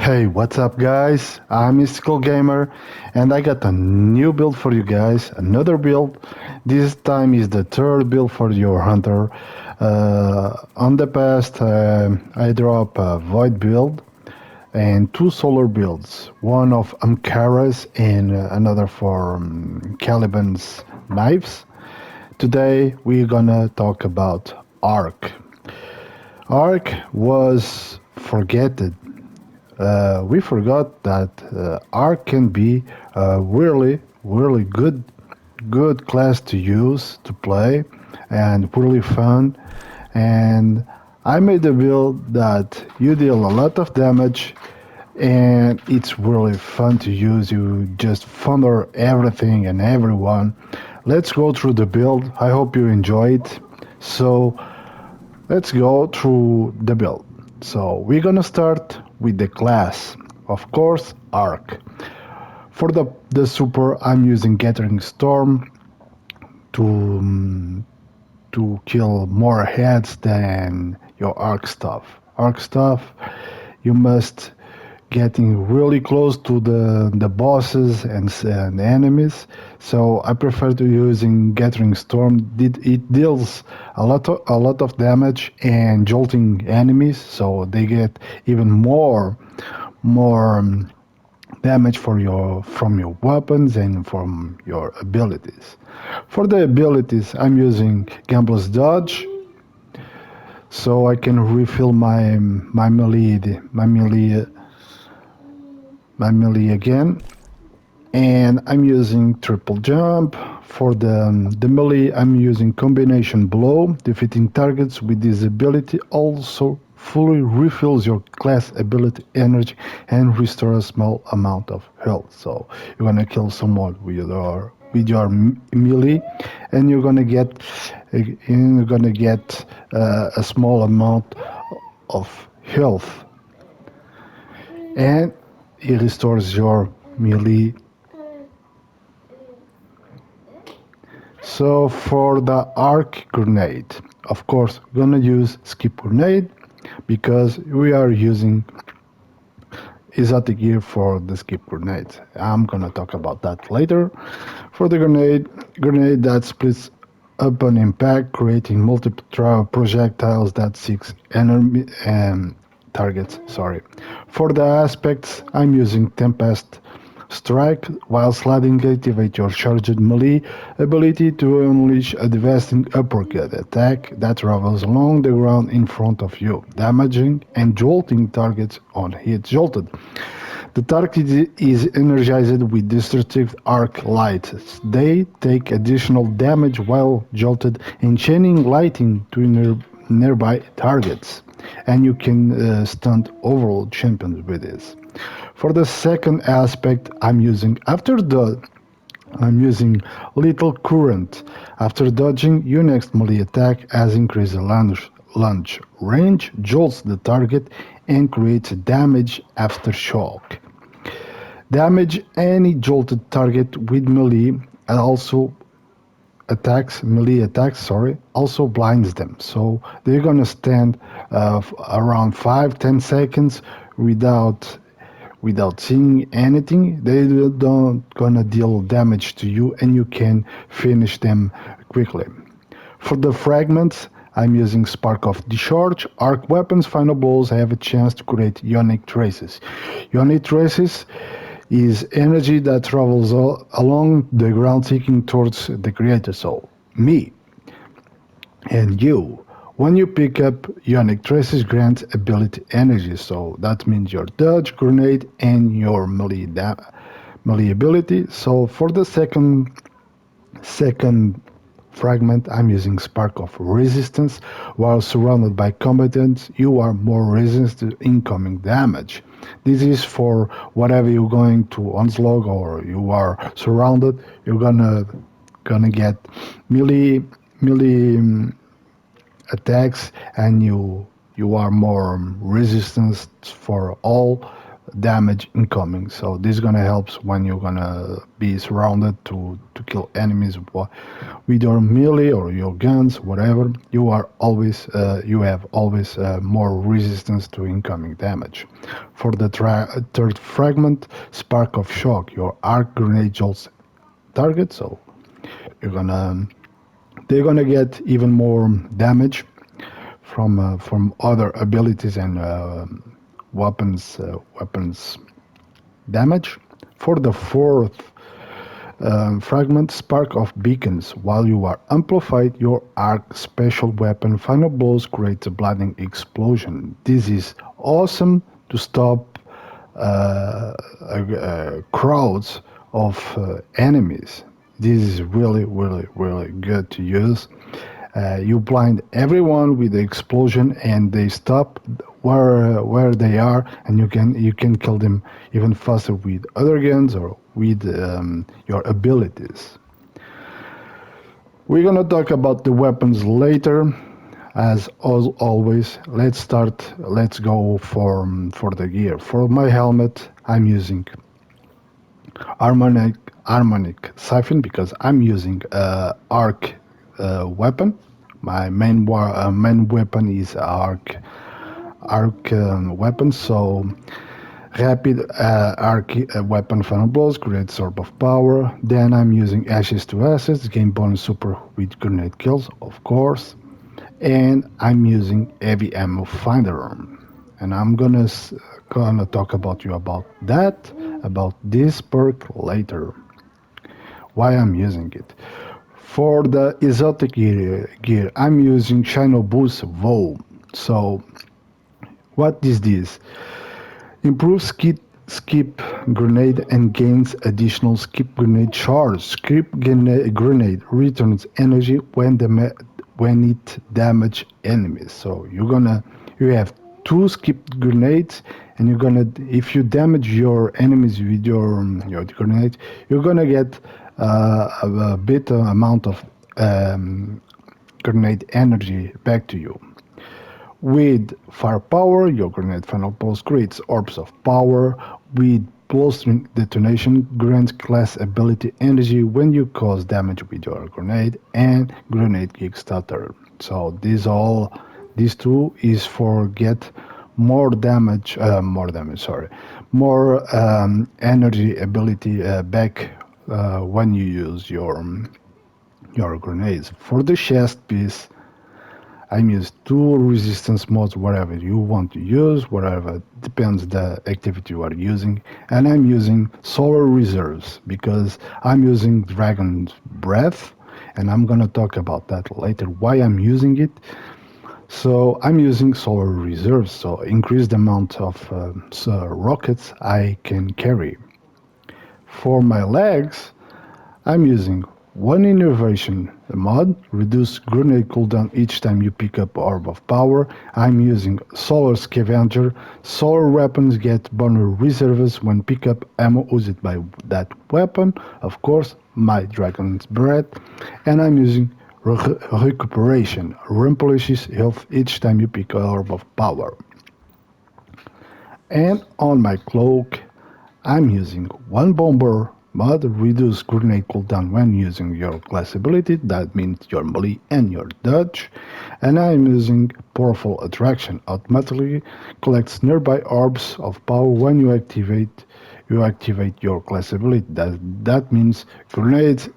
Hey, what's up, guys? I'm Mystical Gamer, and I got a new build for you guys. Another build. This time is the third build for your hunter. On the past, I dropped a void build and two solar builds. One of Amkara's and another for Caliban's knives. Today, we're gonna talk about Arc. Arc was forgotten. We forgot that Arc can be a really good class to use to play and really fun. And I made a build that you deal a lot of damage and it's really fun to use. You just thunder everything and everyone. Let's go through the build. I hope you enjoy it. So let's go through the build. So we're gonna start with the class. Of course, Arc. For the super, I'm using Gathering Storm to to kill more heads than your Arc stuff. Arc stuff, you must getting really close to the bosses and enemies. So I prefer to using Gathering Storm. It deals a lot of damage and jolting enemies, so they get even more damage for your from your weapons and from your abilities. For the abilities, I'm using Gambler's Dodge, so I can refill my melee again, and I'm using triple jump. For the melee, I'm using combination blow. Defeating targets with this ability also fully refills your class ability energy and restores a small amount of health. So you're gonna kill someone with your melee, and you're gonna get a small amount of health, and it restores your melee. So for the arc grenade, of course, gonna use skip grenade because we are using exotic gear for the skip grenade. I'm gonna talk about that later. For the grenade that splits upon impact, creating multiple projectiles that seeks enemy targets. Sorry. For the aspects, I'm using Tempest Strike. While sliding, activate your charged melee ability to unleash a devastating uppercut attack that travels along the ground in front of you, damaging and jolting targets on hit jolted. The target is energized with destructive arc light. They take additional damage while jolted and chaining lighting to nearby targets, and you can stunt overall champions with this. For the second aspect, I'm using Little Current. After dodging, your next melee attack has increased launch range, jolts the target, and creates a damage aftershock. Damage any jolted target with melee and also melee attacks, sorry, also blinds them. So they're gonna stand around 5-10 seconds without seeing anything. They don't gonna deal damage to you, and you can finish them quickly. For the fragments, I'm using Spark of Discharge. Arc weapons final balls have a chance to create ionic traces. Ionic traces is energy that travels along the ground seeking towards the creator, so me and you. When you pick up ionic traces grants ability energy, so that means your dodge, grenade, and your melee ability. So for the second fragment, I'm using Spark of Resistance. While surrounded by combatants, you are more resistant to incoming damage. This is for whatever you're going to onslaught or you are surrounded. You're gonna get melee attacks, and you are more resistant for all damage incoming. So this is gonna help when you're gonna be surrounded to kill enemies with your melee or your guns, whatever. You have always more resistance to incoming damage. For the third fragment, Spark of Shock, your arc grenade jolts target. So you're gonna they're gonna get even more damage from other abilities and weapons damage. For the fourth fragment, Spark of Beacons. While you are amplified, your arc special weapon Final Blows creates a blinding explosion. This is awesome to stop crowds of enemies. This is really good to use. You blind everyone with the explosion, and they stop where they are, and you can kill them even faster with other guns or with your abilities. We're gonna talk about the weapons later. As always, let's go for the gear. For my helmet, I'm using harmonic harmonic siphon because I'm using arc weapon. My main weapon is arc weapon. So rapid arc weapon final blows create orb of power. Then I'm using ashes to assets, gain bonus super with grenade kills, of course. And I'm using heavy ammo finder. And I'm gonna talk about you about this perk later. Why I'm using it. For the exotic gear I'm using Shino Boost Vow. So what is this? Improves skip grenade and gains additional skip grenade charge. Skip grenade returns energy when it damage enemies. So you have two skip grenades, and you're gonna if you damage your enemies with your grenade, you're gonna get a bit amount of grenade energy back to you. With firepower, your grenade final pulse creates orbs of power. With blustering detonation, grants class ability energy when you cause damage with your grenade, and grenade kickstarter. So these two is for get more energy ability back when you use your grenades. For the chest piece, I'm use two resistance modes, whatever you want to use, whatever depends the activity you are using. And I'm using solar reserves because I'm using dragon's breath, and I'm gonna talk about that later why I'm using it. So I'm using solar reserves, so increase the amount of rockets I can carry. For my legs, I'm using one innovation mod, reduce grenade cooldown each time you pick up Orb of Power. I'm using Solar Scavenger. Solar weapons get bonus reserves when pick up ammo used by that weapon. Of course, my Dragon's Breath. And I'm using Recuperation. Replenishes health each time you pick Orb of Power. And on my cloak, I'm using one bomber mod, reduce grenade cooldown when using your class ability, that means your melee and your dodge. And I'm using powerful attraction, automatically collects nearby orbs of power when you activate your class ability. That means grenades,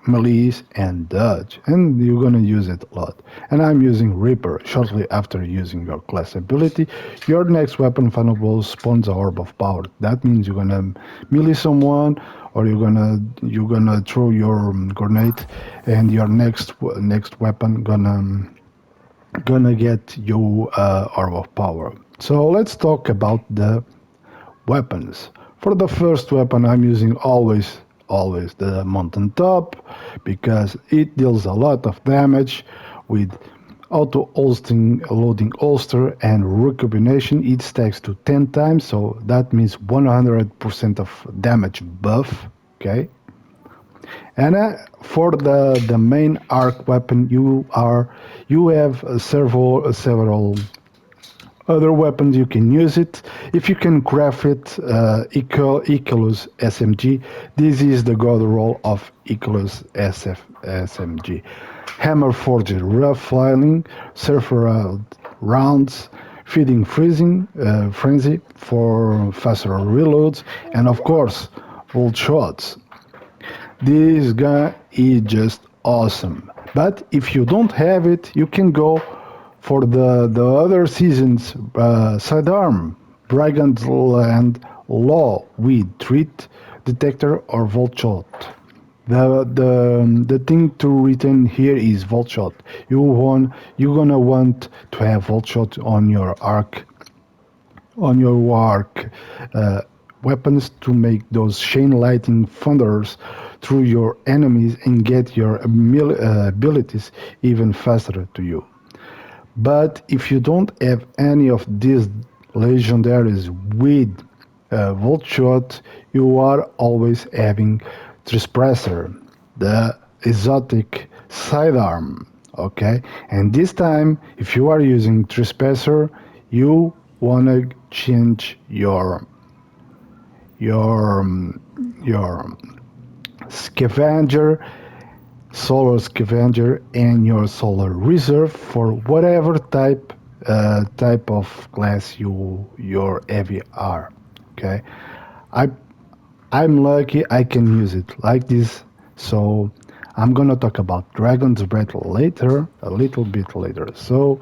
melees, and dodge, and you're gonna use it a lot. And I'm using Reaper. Shortly after using your class ability, your next weapon final blow spawns a orb of power. That means you're gonna melee someone, or you're gonna throw your grenade, and your next weapon gonna get you orb of power. So let's talk about the weapons. For the first weapon, I'm using always the mountain top because it deals a lot of damage with auto holstering, loading holster, and recombination. It stacks to 10 times, so that means 100% of damage buff. Okay, and for the main arc weapon, you have several Other weapons you can use it. If you can craft it, Icarus SMG, this is the god roll of Icarus SMG. Hammer Forged Rough Surfer Rounds, Feeding Freezing, Frenzy for faster reloads, and of course, Volt Shots. This gun is just awesome. But if you don't have it, you can go for the other seasons sidearm, Brigand Land Law with Treat Detector or Volt Shot. The thing to retain here is Volt Shot. You're gonna want to have Volt Shot on your arc weapons to make those chain lightning thunders through your enemies and get your abilities even faster to you. But if you don't have any of these legendaries with Volt Shot, you are always having Trespacer, the exotic sidearm. Okay, and this time, if you are using Trespasser, you wanna change your scavenger, solar scavenger, and your solar reserve for whatever type of class your heavy are. Okay, I I'm lucky I can use it like this. So I'm gonna talk about Dragon's Breath later, a little bit later. So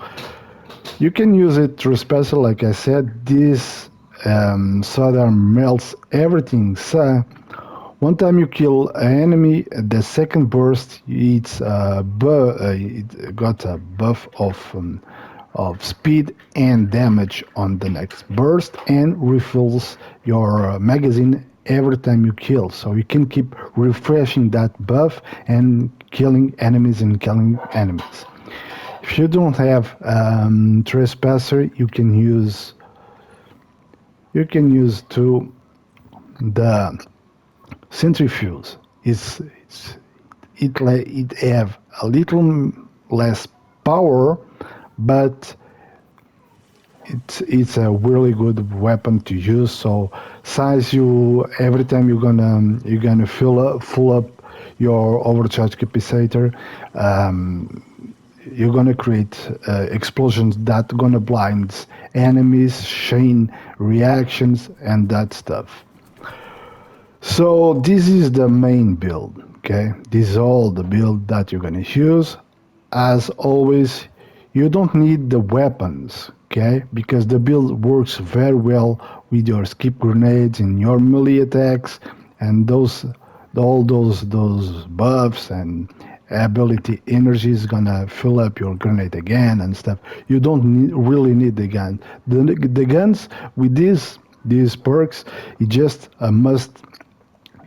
you can use it through special, like I said. This soda melts everything. So one time you kill an enemy, the second burst it got a buff of speed and damage on the next burst and refills your magazine every time you kill. So you can keep refreshing that buff and killing enemies and killing enemies. If you don't have Trespasser, you can use to the centrifuge. It have a little less power, but it's a really good weapon to use. So since you every time you're gonna fill up your overcharge capacitor, you're gonna create explosions that gonna blind enemies, chain reactions, and that stuff. So this is the main build. Okay, this is all the build that you're gonna use. As always, you don't need the weapons, okay, because the build works very well with your skip grenades and your melee attacks and all those buffs and ability energy is gonna fill up your grenade again and stuff. You don't really need the gun. The guns with these perks, it just a must,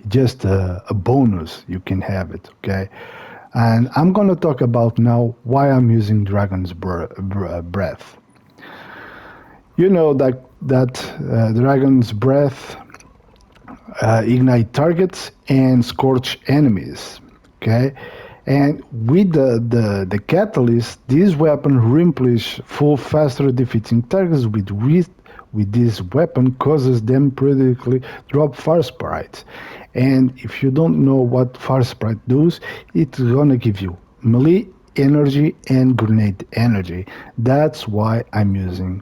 just a bonus. You can have it, okay. And I'm gonna talk about now why I'm using Dragon's Breath. You know that Dragon's Breath ignite targets and scorch enemies. Okay, and with the catalyst, this weapon reemploys full faster defeating targets with this weapon causes them periodically drop fire sprites. And if you don't know what fire sprite does, it's gonna give you melee energy and grenade energy. That's why I'm using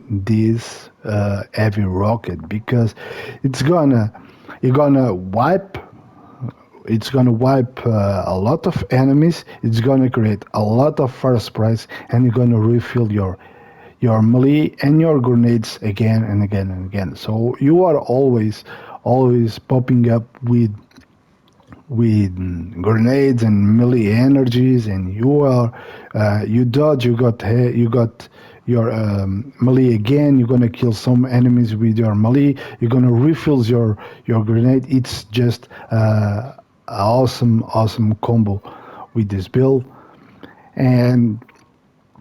this heavy rocket, because it's gonna you're gonna wipe it's gonna wipe a lot of enemies. It's gonna create a lot of fire sprites, and you're gonna refill your melee and your grenades again and again and again. So you are always popping up with grenades and melee energies, and you dodge. You got your melee again. You're gonna kill some enemies with your melee. You're gonna refill your grenade. It's just awesome combo with this build. And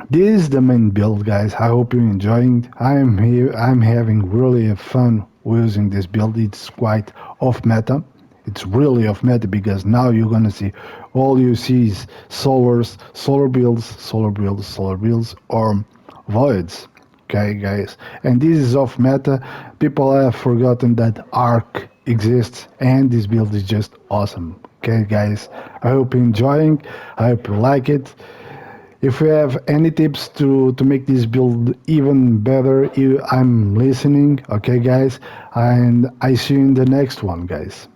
this is the main build, guys. I hope you're enjoying. I'm here. I'm having really fun using this build. It's quite off meta. It's really off meta because now you're gonna see all you see is solar builds, or voids. Okay, guys, and this is off meta. People have forgotten that Arc exists, and this build is just awesome. Okay, guys, I hope you're enjoying. I hope you like it. If you have any tips to make this build even better, I'm listening. Okay, guys, and I see you in the next one, guys.